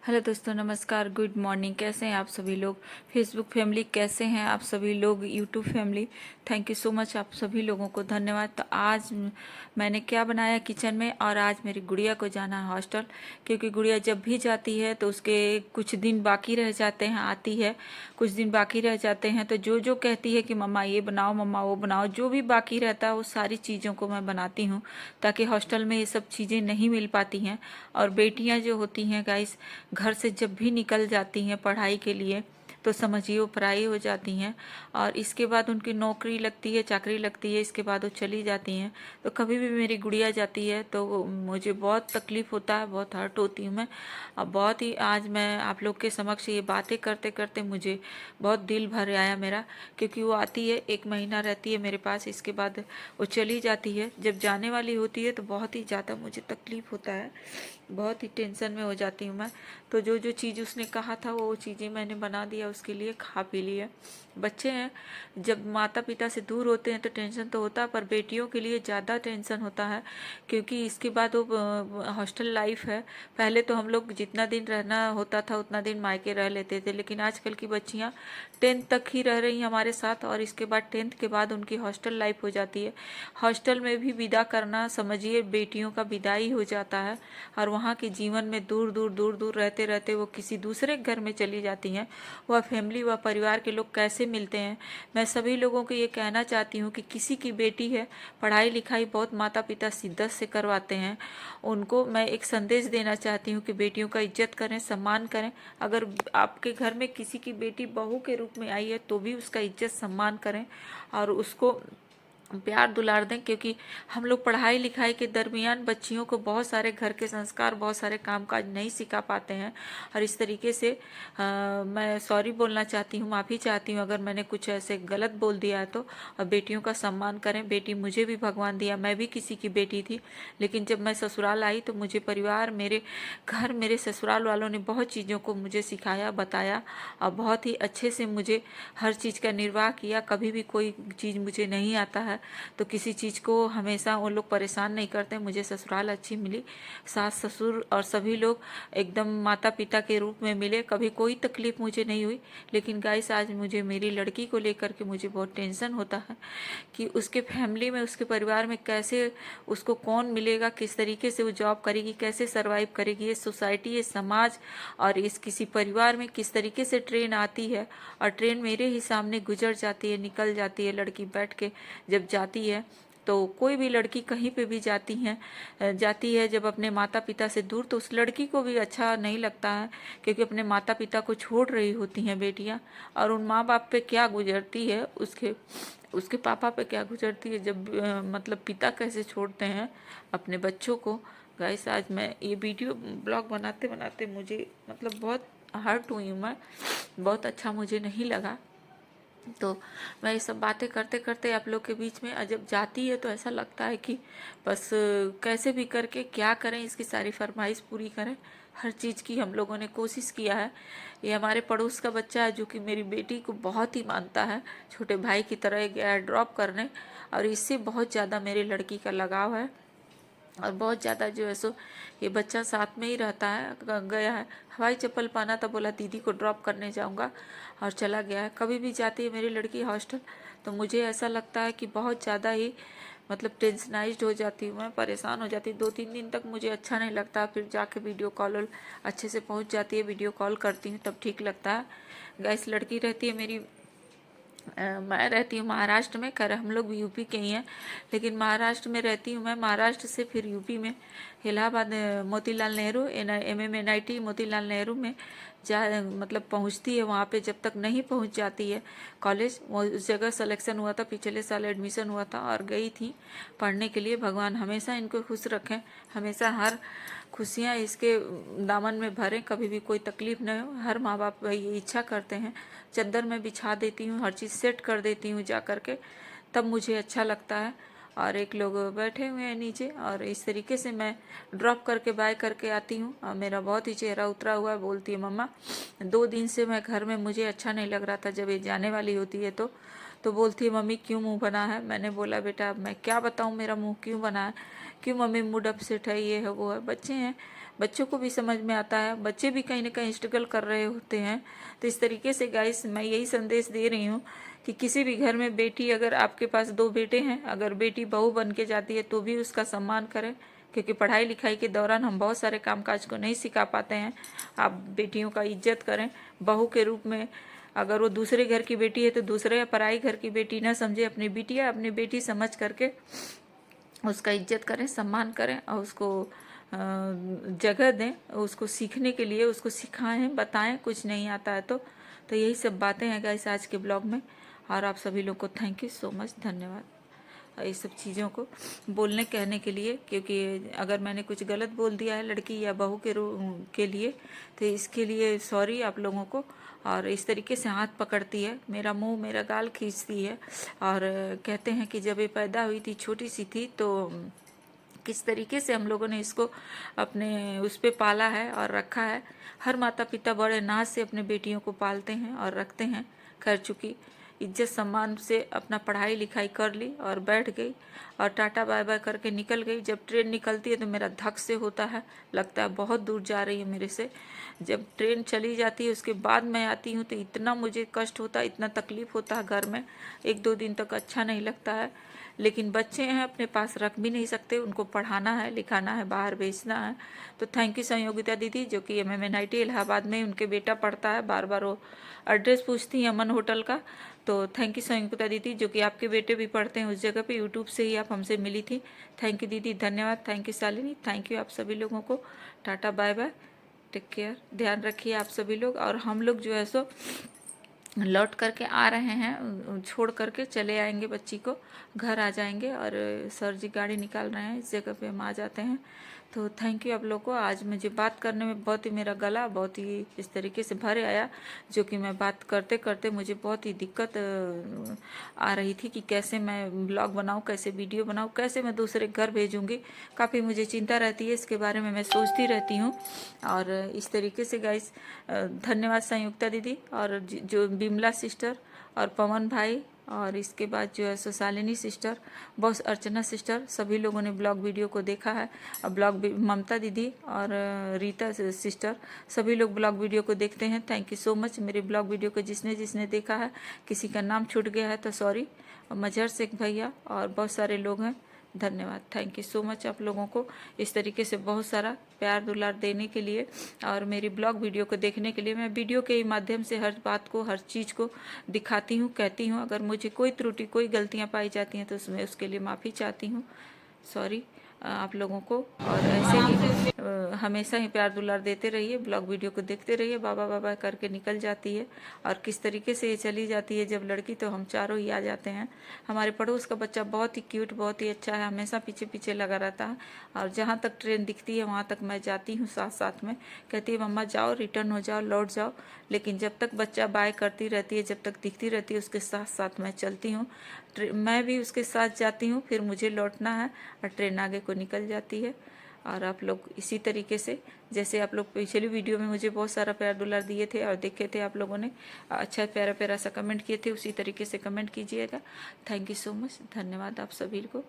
Hello दोस्तों, नमस्कार, good morning. कैसे हैं आप सभी लोग? फेसबुक फैमिली कैसे हैं आप सभी लोग? YouTube family thank you so much, आप सभी लोगों को धन्यवाद। तो आज मैंने क्या बनाया किचन में, और आज मेरी गुड़िया को जाना है हॉस्टल, क्योंकि गुड़िया जब भी जाती है तो उसके कुछ दिन बाकी रह जाते हैं। आती है कुछ दिन बाकी रह जाते हैं तो जो जो कहती है कि मम्मा ये बनाओ, मम्मा वो बनाओ, जो भी बाकी रहता है वो सारी चीज़ों को मैं बनाती हूँ, ताकि हॉस्टल में ये सब चीज़ें नहीं मिल पाती हैं। और बेटियां जो होती हैं गाइस, घर से जब भी निकल जाती हैं पढ़ाई के लिए तो समझिए वो पराई हो जाती हैं, और इसके बाद उनकी नौकरी लगती है, चाकरी लगती है, इसके बाद वो चली जाती हैं। तो कभी भी मेरी गुड़िया जाती है तो मुझे बहुत तकलीफ़ होता है, बहुत हर्ट होती हूँ मैं। अब बहुत ही आज मैं आप लोग के समक्ष ये बातें करते करते मुझे बहुत दिल भर आया मेरा, क्योंकि वो आती है 1 महीना रहती है मेरे पास, इसके बाद वो चली जाती है। जब जाने वाली होती है तो बहुत ही ज़्यादा मुझे तकलीफ़ होता है, बहुत ही टेंशन में हो जाती हूँ मैं। तो जो जो चीज़ उसने कहा था वो चीज़ें मैंने बना दिया उसके लिए, खा पी लिए। बच्चे हैं, जब माता पिता से दूर होते हैं तो टेंशन तो होता है, पर बेटियों के लिए ज़्यादा टेंशन होता है, क्योंकि इसके बाद वो हॉस्टल लाइफ है। पहले तो हम लोग जितना दिन रहना होता था उतना दिन मायके रह लेते थे, लेकिन आजकल की बच्चियाँ 10th तक ही रह रही हैं हमारे साथ, और इसके बाद 10th के बाद उनकी हॉस्टल लाइफ हो जाती है। हॉस्टल में भी विदा करना समझिए बेटियों का विदाई हो जाता है, और वहाँ के जीवन में दूर दूर दूर दूर रहते रहते वो किसी दूसरे घर में चली जाती हैं। वह फैमिली व परिवार के लोग कैसे मिलते हैं। मैं सभी लोगों को ये कहना चाहती हूँ कि किसी की बेटी है, पढ़ाई लिखाई बहुत माता पिता शिद्दत से करवाते हैं, उनको मैं एक संदेश देना चाहती हूँ कि बेटियों का इज्जत करें, सम्मान करें। अगर आपके घर में किसी की बेटी बहू के रूप में आई है तो भी उसका इज्जत सम्मान करें और उसको प्यार दुलार दें, क्योंकि हम लोग पढ़ाई लिखाई के दरमियान बच्चियों को बहुत सारे घर के संस्कार, बहुत सारे कामकाज नहीं सिखा पाते हैं। और इस तरीके से मैं सॉरी बोलना चाहती हूँ, माफ़ी चाहती हूँ अगर मैंने कुछ ऐसे गलत बोल दिया है तो। और बेटियों का सम्मान करें। बेटी मुझे भी भगवान दिया, मैं भी किसी की बेटी थी, लेकिन जब मैं ससुराल आई तो मुझे परिवार, मेरे घर, मेरे ससुराल वालों ने बहुत चीज़ों को मुझे सिखाया, बताया, और बहुत ही अच्छे से मुझे हर चीज़ का निर्वाह किया। कभी भी कोई चीज़ मुझे नहीं आता है तो किसी चीज़ को हमेशा वो लोग परेशान नहीं करते। मुझे ससुराल अच्छी मिली, सास ससुर और सभी लोग एकदम माता पिता के रूप में मिले, कभी कोई तकलीफ़ मुझे नहीं हुई। लेकिन गाइस, आज मुझे मेरी लड़की को लेकर के मुझे बहुत टेंशन होता है कि उसके फैमिली में, उसके परिवार में कैसे उसको कौन मिलेगा, किस तरीके से वो जॉब करेगी, कैसे सरवाइव करेगी। ये सोसाइटी, ये समाज और इस किसी परिवार में किस तरीके से ट्रेन आती है, और ट्रेन मेरे ही सामने गुजर जाती है, निकल जाती है। लड़की बैठ के जब जाती है तो कोई भी लड़की कहीं पे भी जाती है जब अपने माता पिता से दूर, तो उस लड़की को भी अच्छा नहीं लगता है, क्योंकि अपने माता पिता को छोड़ रही होती हैं बेटियां। और उन माँ बाप पे क्या गुजरती है, उसके उसके पापा पे क्या गुजरती है, जब मतलब पिता कैसे छोड़ते हैं अपने बच्चों को। गाइस, आज मैं ये वीडियो ब्लॉग बनाते बनाते मुझे मतलब बहुत हर्ट हुई हूँ मैं, बहुत अच्छा मुझे नहीं लगा। तो मैं ये सब बातें करते करते आप लोग के बीच में, जब जाती है तो ऐसा लगता है कि बस कैसे भी करके क्या करें, इसकी सारी फरमाइश पूरी करें। हर चीज़ की हम लोगों ने कोशिश किया है। ये हमारे पड़ोस का बच्चा है जो कि मेरी बेटी को बहुत ही मानता है, छोटे भाई की तरह गया है ड्रॉप करने, और इससे बहुत ज़्यादा मेरी लड़की का लगाव है। और बहुत ज़्यादा जो है सो ये बच्चा साथ में ही रहता है, गया है, हवाई चप्पल पहना था, बोला दीदी को ड्रॉप करने जाऊंगा, और चला गया है। कभी भी जाती है मेरी लड़की हॉस्टल तो मुझे ऐसा लगता है कि बहुत ज़्यादा ही मतलब टेंशनाइज्ड हो जाती हूँ मैं, परेशान हो जाती हूँ। 2-3 दिन तक मुझे अच्छा नहीं लगता, फिर जाके वीडियो कॉल अच्छे से पहुँच जाती है, वीडियो कॉल करती हूँ तब ठीक लगता है। गैस, लड़की रहती है मेरी, मैं रहती हूँ महाराष्ट्र में, खैर हम लोग भी यूपी के ही हैं, लेकिन महाराष्ट्र में रहती हूँ मैं। महाराष्ट्र से फिर यूपी में इलाहाबाद मोतीलाल नेहरू MMNIT मोतीलाल नेहरू में जा मतलब पहुँचती है। वहाँ पे जब तक नहीं पहुँच जाती है कॉलेज, वो उस जगह सिलेक्शन हुआ था, पिछले साल एडमिशन हुआ था और गई थी पढ़ने के लिए। भगवान हमेशा इनको खुश रखें, हमेशा हर खुशियाँ इसके दामन में भरें, कभी भी कोई तकलीफ़ न हो। हर माँ बाप ये इच्छा करते हैं। चादर में बिछा देती हूँ, हर चीज़ सेट कर देती हूँ जा कर के, तब मुझे अच्छा लगता है। और एक लोग बैठे हुए हैं नीचे, और इस तरीके से मैं ड्रॉप करके बाय करके आती हूँ। और मेरा बहुत ही चेहरा उतरा हुआ है। बोलती है मम्मा 2 दिन से मैं घर में, मुझे अच्छा नहीं लग रहा था, जब ये जाने वाली होती है तो बोलती है मम्मी क्यों मुंह बना है। मैंने बोला बेटा मैं क्या बताऊं मेरा मुंह क्यों बना है, क्यों मम्मी मूड अपसेट है, ये है वो है। बच्चे हैं, बच्चों को भी समझ में आता है, बच्चे भी कहीं ना कहीं स्ट्रगल कर रहे होते हैं। तो इस तरीके से गाइस मैं यही संदेश दे रही हूँ कि किसी भी घर में बेटी, अगर आपके पास 2 बेटे हैं, अगर बेटी बहू बन के जाती है तो भी उसका सम्मान करें, क्योंकि पढ़ाई लिखाई के दौरान हम बहुत सारे कामकाज को नहीं सिखा पाते हैं। आप बेटियों का इज्जत करें बहू के रूप में। अगर वो दूसरे घर की बेटी है तो दूसरे या पराई घर की बेटी ना समझे, अपनी बिटिया अपनी बेटी समझ करके उसका इज्जत करें, सम्मान करें और उसको जगह दें, उसको सीखने के लिए उसको सिखाएं, बताएं कुछ नहीं आता है तो यही सब बातें हैं गाइस आज के ब्लॉग में। और आप सभी लोग को थैंक यू सो मच, धन्यवाद ये सब चीज़ों को बोलने कहने के लिए। क्योंकि अगर मैंने कुछ गलत बोल दिया है लड़की या बहू के लिए तो इसके लिए सॉरी आप लोगों को। और इस तरीके से हाथ पकड़ती है, मेरा मुंह मेरा गाल खींचती है और कहते हैं कि जब ये पैदा हुई थी छोटी सी थी तो किस तरीके से हम लोगों ने इसको अपने उस पे पाला है और रखा है। हर माता पिता बड़े नाज से अपने बेटियों को पालते हैं और रखते हैं। खैर चूँकि इज्जत सम्मान से अपना पढ़ाई लिखाई कर ली और बैठ गई और टाटा बाय बाय करके निकल गई। जब ट्रेन निकलती है तो मेरा धक से होता है, लगता है बहुत दूर जा रही है मेरे से। जब ट्रेन चली जाती है उसके बाद मैं आती हूँ तो इतना मुझे कष्ट होता है, इतना तकलीफ होता है घर में, 1-2 दिन तक अच्छा नहीं लगता है। लेकिन बच्चे हैं अपने पास रख भी नहीं सकते, उनको पढ़ाना है लिखाना है बाहर भेजना है। तो थैंक यू संयोगिता दीदी जो कि MMNIT इलाहाबाद में उनके बेटा पढ़ता है, बार बार वो एड्रेस पूछती हैं अमन होटल का। तो थैंक यू संयुक्ता दीदी जो कि आपके बेटे भी पढ़ते हैं उस जगह पे, यूट्यूब से ही आप हमसे मिली थी। थैंक यू दीदी, धन्यवाद। Thank you Shalini, thank you आप सभी लोगों को। Tata bye bye, take care, ध्यान रखिए आप सभी लोग। और हम लोग जो है सो लौट करके आ रहे हैं, छोड़ करके चले आएंगे, बच्ची को घर आ जाएंगे और सर जी गाड़ी निकाल रहे हैं, इस जगह पे हम आ जाते हैं। तो थैंक यू आप लोग को। आज मुझे बात करने में बहुत ही मेरा गला बहुत ही इस तरीके से भरे आया जो कि मैं बात करते करते मुझे बहुत ही दिक्कत आ रही थी कि कैसे मैं ब्लॉग बनाऊं, कैसे वीडियो बनाऊं, कैसे मैं दूसरे घर भेजूंगी। काफ़ी मुझे चिंता रहती है, इसके बारे में मैं सोचती रहती हूँ। और इस तरीके से गाइस धन्यवाद संयुक्ता दीदी और जो बिमला सिस्टर और पवन भाई और इसके बाद जो है सो शालिनी सिस्टर, बॉस अर्चना सिस्टर, सभी लोगों ने ब्लॉग वीडियो को देखा है। और ब्लॉग ममता दीदी और रीता सिस्टर, सभी लोग ब्लॉग वीडियो को देखते हैं। थैंक यू सो मच मेरे ब्लॉग वीडियो को जिसने जिसने देखा है। किसी का नाम छूट गया है तो सॉरी। मजहर शेख भैया और बहुत सारे लोग हैं, धन्यवाद। थैंक यू सो मच आप लोगों को इस तरीके से बहुत सारा प्यार दुलार देने के लिए और मेरी ब्लॉग वीडियो को देखने के लिए। मैं वीडियो के माध्यम से हर बात को, हर चीज़ को दिखाती हूँ, कहती हूँ। अगर मुझे कोई त्रुटि, कोई गलतियाँ पाई जाती हैं तो उसमें उसके लिए माफ़ी चाहती हूँ, सॉरी आप लोगों को। और ऐसे ही हमेशा ही प्यार दुलार देते रहिए, ब्लॉग वीडियो को देखते रहिए। बाबा बाबा करके निकल जाती है और किस तरीके से ये चली जाती है जब लड़की, तो हम चारों ही आ जाते हैं। हमारे पड़ोस का बच्चा बहुत ही क्यूट, बहुत ही अच्छा है, हमेशा पीछे पीछे लगा रहता है और जहाँ तक ट्रेन दिखती है वहाँ तक मैं जाती हूँ साथ साथ में। कहती है मम्मा जाओ, रिटर्न हो जाओ, लौट जाओ। लेकिन जब तक बच्चा बाय करती रहती है, जब तक दिखती रहती है, उसके साथ साथ मैं चलती हूँ। मैं भी उसके साथ जाती हूँ, फिर मुझे लौटना है और ट्रेन आगे को निकल जाती है। और आप लोग इसी तरीके से, जैसे आप लोग पिछली वीडियो में मुझे बहुत सारा प्यार दुलार दिए थे और देखे थे आप लोगों ने, अच्छा प्यारा प्यारा सा कमेंट किए थे, उसी तरीके से कमेंट कीजिएगा। थैंक यू सो मच, धन्यवाद आप सभी को।